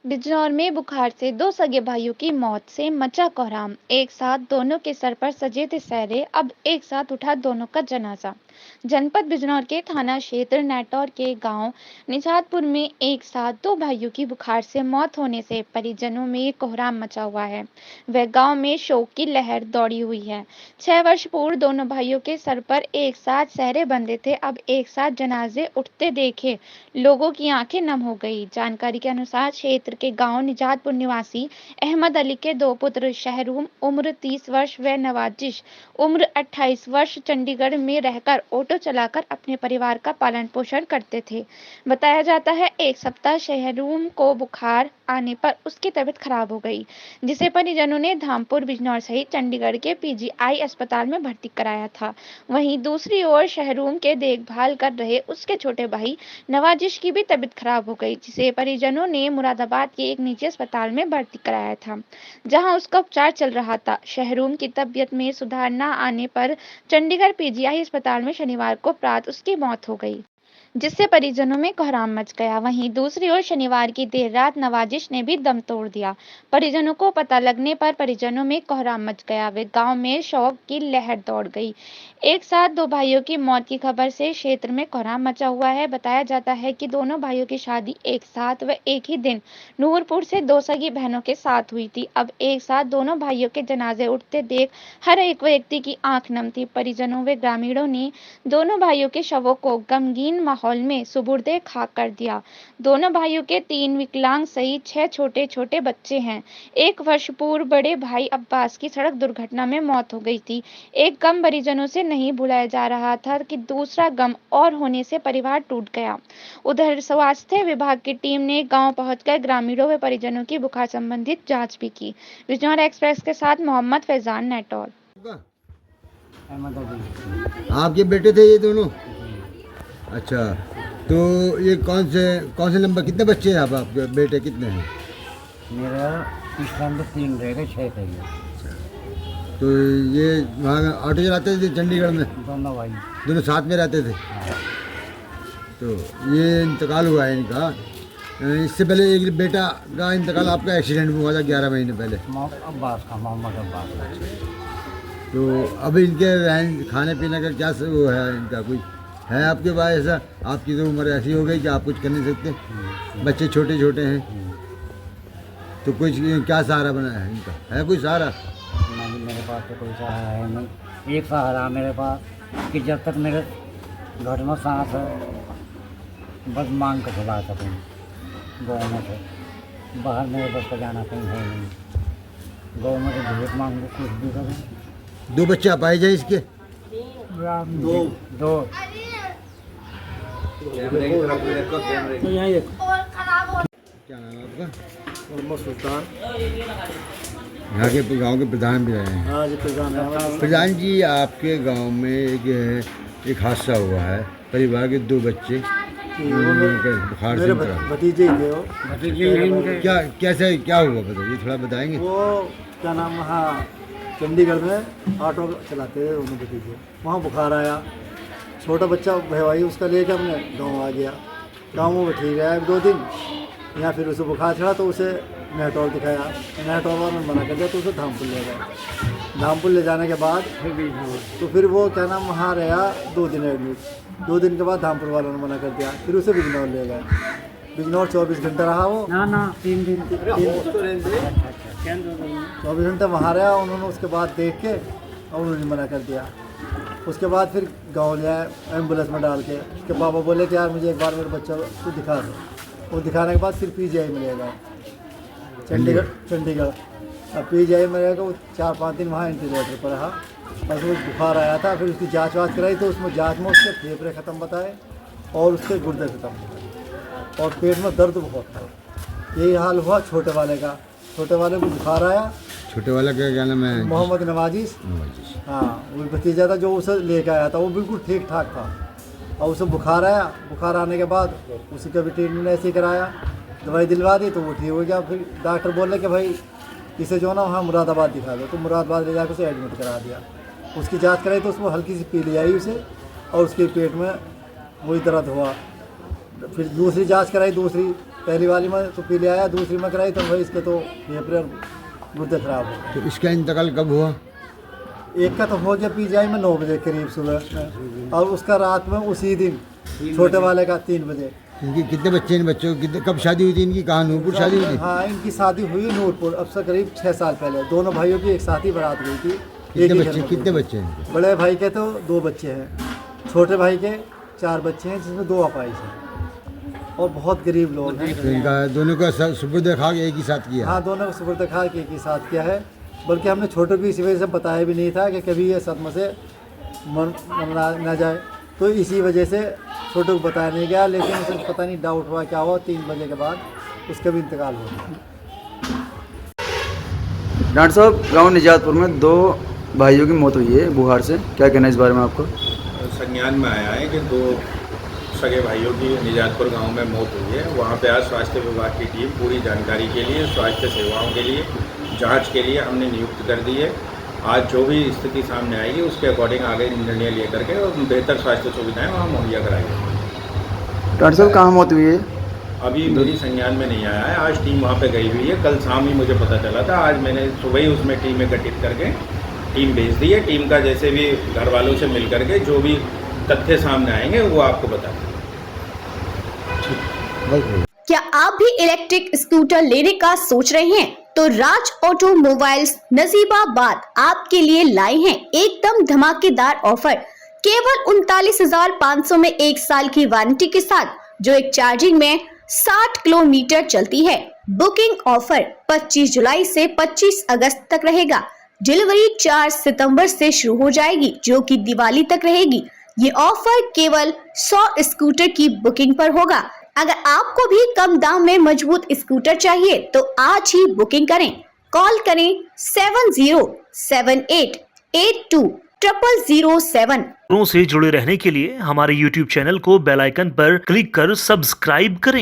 बिजनौर में बुखार से दो सगे भाइयों की मौत से मचा कोहराम। एक साथ दोनों के सर पर सजे थे सहरे, अब एक साथ उठा दोनों का जनाजा। जनपद बिजनौर के थाना क्षेत्र नेटौर के गांव निजातपुर में एक साथ दो भाइयों की बुखार से मौत होने से परिजनों में कोहराम मचा हुआ है। वह गांव में शोक की लहर दौड़ी हुई है। 6 वर्ष पूर्व दोनों भाइयों के सर पर एक साथ सहरे बंधे थे, अब एक साथ जनाजे उठते देखे लोगों की आंखें नम हो गई। जानकारी के अनुसार क्षेत्र के गांव निजातपुर निवासी अहमद अली के दो पुत्र शहरूम उम्र 30 वर्ष व नवाजिश उम्र 28 वर्ष चंडीगढ़ में रहकर ऑटो चलाकर अपने परिवार का पालन पोषण करते थे। बताया जाता है एक सप्ताह शहरूम को बुखार आने पर उसकी तबीयत खराब हो गई, जिसे परिजनों ने धामपुर बिजनौर सहित चंडीगढ़ के पीजीआई अस्पताल में भर्ती कराया था। वहीं दूसरी ओर शहरूम के देखभाल कर रहे उसके छोटे भाई नवाजिश की भी तबीयत खराब हो गई, जिसे परिजनों ने मुरादाबाद के एक निजी अस्पताल में भर्ती कराया था, जहां उसका उपचार चल रहा था। शहरूम की तबीयत में सुधार न आने पर चंडीगढ़ पीजीआई अस्पताल में शनिवार को प्रातः उसकी मौत हो गई, जिससे परिजनों में कोहराम मच गया। वहीं दूसरी ओर शनिवार की देर रात नवाजिश ने भी दम तोड़ दिया। परिजनों को पता लगने पर परिजनों में कोहराम मच गया। वे गांव में शोक की लहर दौड़ गई। एक साथ दो भाइयों की मौत की खबर से क्षेत्र में कोहराम मचा हुआ है। बताया जाता है कि दोनों भाइयों की शादी एक साथ व एक ही दिन नूरपुर से दो सगी बहनों के साथ हुई थी। अब एक साथ दोनों भाइयों के जनाजे उठते देख हर एक व्यक्ति की आंख नम थी। परिजनों व ग्रामीणों ने दोनों भाइयों के शवों को गमगीन माहौल में सुपुर्दे खाक कर दिया। दोनों भाइयों के 3 विकलांग सहित 6 छोटे छोटे बच्चे हैं। 1 वर्ष पूर्व बड़े भाई अब्बास की सड़क दुर्घटना में मौत हो गई थी। एक गम परिजनों से नहीं भुलाया जा रहा था कि दूसरा गम और होने से परिवार टूट गया। उधर स्वास्थ्य विभाग की टीम ने गांव पहुंचकर ग्रामीणों व परिजनों की बुखार संबंधित जांच भी की। बिजनौर एक्सप्रेस के साथ मोहम्मद फैजान, नेटौर। आपके बेटे थे ये दोनों? अच्छा, तो ये कौन से नंबर, कितने बच्चे हैं आपके बेटे कितने हैं? मेरा इस टाइम तो 3 रहेगा, 6 रहेगा। तो ये वहाँ ऑटो चलाते थे चंडीगढ़ में? दोनों भाई दोनों साथ में रहते थे। तो ये इंतकाल हुआ है इनका। इससे पहले एक बेटा का इंतकाल आपका एक्सीडेंट में हुआ था 11 महीने पहले। अब्बास का, मोहम्मद अब्बास। तो अब इनके खाने पीने का क्या वो है, इनका कुछ है आपके पास ऐसा? आपकी तो उम्र ऐसी हो गई कि आप कुछ कर नहीं सकते, बच्चे छोटे छोटे हैं, तो कुछ क्या सहारा बना है इनका? है कोई सहारा? नहीं, मेरे पास तो कोई सहारा है नहीं। एक सहारा मेरे पास कि जब तक मेरे घर में सांस है बस मांग कर चला सकूँ। गाँव में से बाहर मेरे बस का जाना कहीं है नहीं। गाँव में तो भीख मांगू, कुछ भी करूँ। 2 बच्चे आप आए जाए इसके? दो। क्या नाम है आपका? मोहम्मद सुल्तान। यहाँ के गांव के प्रधान भी रहे हैं। हाँ जी, प्रधान है। प्रधान जी, आपके गांव में एक हादसा हुआ है, परिवार के 2 बच्चे बुखार से भतीजे ही थे वो। कैसे क्या हुआ बताइए, थोड़ा बताएंगे? वो क्या नाम, हाँ, चंडीगढ़ में ऑटो चलाते थे दोनों भतीजे। वहाँ बुखार आया, छोटा बच्चा भाई उसका लेकर अपने गाँव आ गया। गाँव में ठीक रहा 1-2 दिन। यहाँ फिर उसे बुखार चढ़ा तो उसे नेटौर दिखाया। नेटौर वालों ने मना कर दिया तो उसे धामपुर ले गए। धामपुर ले जाने के बाद तो फिर वो क्या नाम वहाँ रहा 2 दिन एडमिट। 2 दिन के बाद धामपुर वालों ने मना कर दिया, फिर उसे बिजनौर ले गए। बिजनौर 24 घंटा रहा वो। ना 3 दिन। 24 घंटे वहाँ रहा उन्होंने। उसके बाद देख के और उन्होंने मना कर दिया। उसके बाद फिर गाँव ले आए एम्बुलेंस में डाल के। उसके पापा बोले कि यार मुझे एक बार मेरे बच्चा को दिखा दो। वो दिखाने के बाद फिर पीजीआई में ले गए चंडीगढ़। अब पीजीआई में रहेगा वो 4-5 दिन वहाँ इंटीग्रेटर पर रहा। बस वो बुखार आया था, फिर उसकी जांच वाच कराई तो उसमें जांच में उसके फेफड़े ख़त्म बताए और उसके गुर्दे ख़त्म और पेट में दर्द बहुत था। यही हाल हुआ छोटे वाले का। छोटे वाले को बुखार आया। छोटे वाला क्या नाम है? मोहम्मद नवाजिश। हाँ, वो भतीजा था जो उसे लेकर आया था। वो बिल्कुल ठीक ठाक था और उसे बुखार आया। बुखार आने के बाद उसी का भी ट्रीटमेंट ऐसे ही कराया, दवाई दिलवा दी तो वो ठीक हो गया। फिर डॉक्टर बोले कि भाई इसे जो ना वहाँ मुरादाबाद दिखा दो, तो मुरादाबाद ले जाकर उसे एडमिट करा दिया। उसकी जांच कराई तो उसमें हल्की सी पीली आई उसे और उसके पेट में वही दर्द हुआ। फिर दूसरी जांच कराई, दूसरी पहली वाली में तो पी ले आया, दूसरी में कराई तो भाई इसके तो फेफड़े और गुर्दे खराब हो गए। तो इसका इंतकाल कब हुआ? एक का तो हो गया पीजीआई में 9 बजे करीब सुबह, और उसका रात में उसी दिन छोटे वाले का 3 बजे। इनकी कितने बच्चे, इन बच्चों की कब शादी हुई थी इनकी? कहाँ, नूरपुर शादी हुई थी? हाँ, इनकी शादी हुई नूरपुर, अब से करीब 6 साल पहले। दोनों भाइयों की एक साथ ही बारात गई थी। कितने बच्चे हैं इनके? बड़े भाई के तो 2 बच्चे हैं, छोटे भाई के 4 बच्चे हैं, जिसमें 2 अपाइज हैं, और बहुत गरीब लोग हैं। तो इनका दोनों का सुपुर्द खा के एक ही साथ किया? हाँ, दोनों को सुपुर्द खा के एक ही साथ किया है। बल्कि हमने छोटे को इसी वजह से बताया भी नहीं था कि कभी ये सदमे से मन ना जाए, तो इसी वजह से छोटे को बताया नहीं गया। लेकिन उसे पता नहीं डाउट हुआ क्या हुआ, 3 बजे के बाद उसका भी इंतकाल हो गया। डॉक्टर साहब, गांव निजातपुर में 2 भाइयों की मौत हुई है बुखार से, क्या कहना है इस बारे में आपको? संज्ञान में आया है कि 2 सगे भाइयों की निजातपुर गांव में मौत हुई है। वहां पे आज स्वास्थ्य विभाग की टीम पूरी जानकारी के लिए, स्वास्थ्य सेवाओं के लिए, जांच के लिए हमने नियुक्त कर दी है। आज जो भी स्थिति सामने आएगी उसके अकॉर्डिंग आगे निर्णय लिए करके और बेहतर स्वास्थ्य सुविधाएं वहाँ मुहैया कराएंगे। डॉक्टर साहब, कहाँ मौत हुई है? अभी मेरी संज्ञान में नहीं आया है। आज टीम वहाँ पे गई हुई है, कल शाम ही मुझे पता चला था। आज मैंने सुबह ही उसमें टीमें गठित करके टीम भेज दी है। टीम का जैसे भी घर वालों से मिल करके जो भी तथ्य सामने आएंगे वो आपको बता देंगे। क्या आप भी इलेक्ट्रिक स्कूटर लेने का सोच रहे हैं? तो राज ऑटोमोबाइल्स नजीबाबाद आपके लिए लाए हैं एकदम धमाकेदार ऑफर। केवल 39,500 में 1 साल की वारंटी के साथ, जो एक चार्जिंग में 60 किलोमीटर चलती है। बुकिंग ऑफर 25 जुलाई से 25 अगस्त तक रहेगा। डिलीवरी 4 सितंबर से शुरू हो जाएगी, जो कि दिवाली तक रहेगी। ये ऑफर केवल 100 स्कूटर की बुकिंग पर होगा। अगर आपको भी कम दाम में मजबूत स्कूटर चाहिए तो आज ही बुकिंग करें। कॉल करें 7078282007। से जुड़े रहने के लिए हमारे YouTube चैनल को बेल आइकन पर क्लिक कर सब्सक्राइब करें।